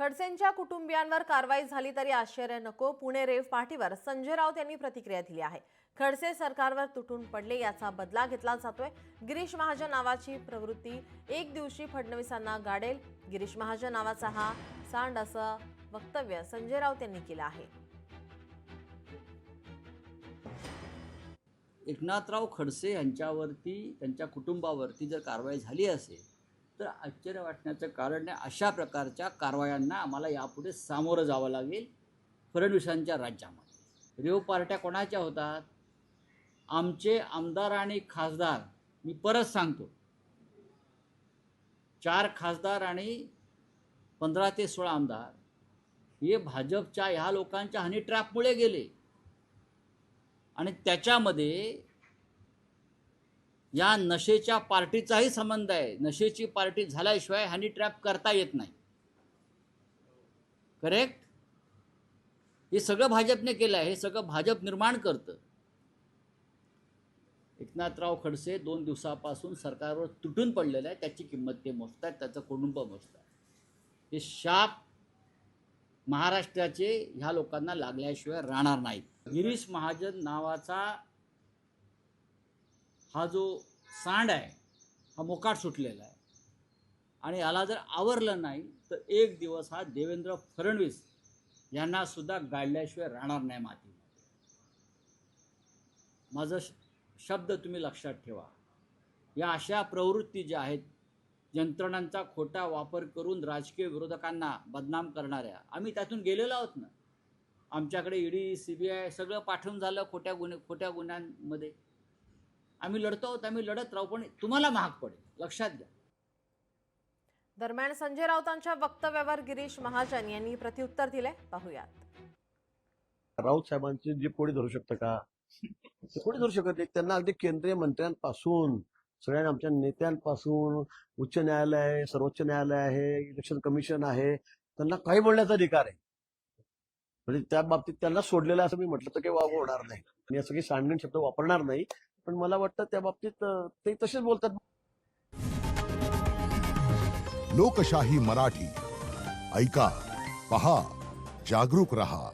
खडसेंच्या कुटुंबियांवर कारवाई झाली तरी आश्चर्य नको. पुणे रेव पार्टीवर संजय राऊत यांनी प्रतिक्रिया दिली आहे. खडसे सरकारवर तुटून पडले याचा बदला घेतला जातोय. गिरीश महाजन नावाची प्रवृत्ती एक दिवशी फडणवीसांना गाडेल. गिरीश महाजन नावाचा हा सांड असं वक्तव्य संजय राऊत यांनी केलं आहे. एकनाथराव खडसे यांच्यावरती त्यांच्या कुटुंबावरती जर कारवाई झाली असेल तर आश्चर्य वाटण्याचं कारण नाही. अशा प्रकारच्या कारवायांना आम्हाला यापुढे सामोरं जावं लागेल. फडणवीसांच्या राज्यामध्ये रेव पार्ट्या कोणाच्या होतात? आमचे आमदार आणि खासदार, मी परत सांगतो, 4 खासदार आणि 15 ते 16 आमदार हे भाजपच्या ह्या लोकांच्या हनी ट्रॅपमुळे गेले. आणि त्याच्यामध्ये या नशेच्या पार्टीचाही संबंध आहे. नशेची पार्टी झाल्याशिवाय हनी ट्रॅप करता येत नाही. करेक्ट? हे सगळं भाजपने केलं आहे. हे सगळं भाजप निर्माण करतं. एकनाथराव खडसे 2 दिवसापासून सरकारवर तुटून पडलेलं आहे. त्याची किंमत ते मोजतात, त्याचं कुटुंब मोजतात. हे शाप महाराष्ट्राचे ह्या लोकांना लागल्याशिवाय राहणार नाहीत. गिरीश महाजन नावाचा हा जो सांड आहे हा मोकाट सुटलेला आहे. आणि याला जर आवरलं नाही तर एक दिवस हा देवेंद्र फडणवीस यांना सुद्धा गाडल्याशिवाय राहणार नाही मातीमध्ये. माझं शब्द तुम्ही लक्षात ठेवा. या अशा प्रवृत्ती ज्या आहेत, यंत्रणांचा खोटा वापर करून राजकीय विरोधकांना बदनाम करणाऱ्या, आम्ही त्यातून गेलेलो आहोत ना. आमच्याकडे ईडी CBI सगळं पाठवून झालं खोट्या गुन्ह्यांमध्ये. आम्ही लढतो आहोत, आम्ही लढत राहू, पण तुम्हाला महाग पडेल, लक्षात घ्या. दरम्यान संजय राऊतांच्या वक्तव्यावर गिरीश महाजन यांनी प्रत्युत्तर दिले. पाहूयात. राऊत साहेबांचे जे कोणी धरू शकतं का? ते कोणी धरू शकत नाही. त्यांना अगदी केंद्रीय मंत्र्यांपासून सगळ्या आमच्या नेत्यांपासून उच्च न्यायालय आहे, सर्वोच्च न्यायालय आहे, इलेक्शन कमिशन आहे, त्यांना काही बोलण्याचा अधिकार आहे. म्हणजे त्या बाबतीत त्यांना सोडलेलं असं मी म्हटलं तर काही वाव होणार नाही. मी असं काही सांडण शब्द वापरणार नाही. पण मला वाटतं त्या बाबतीत ते तसेच बोलतात. लोकशाही मराठी ऐका, पहा, जागरूक रहा.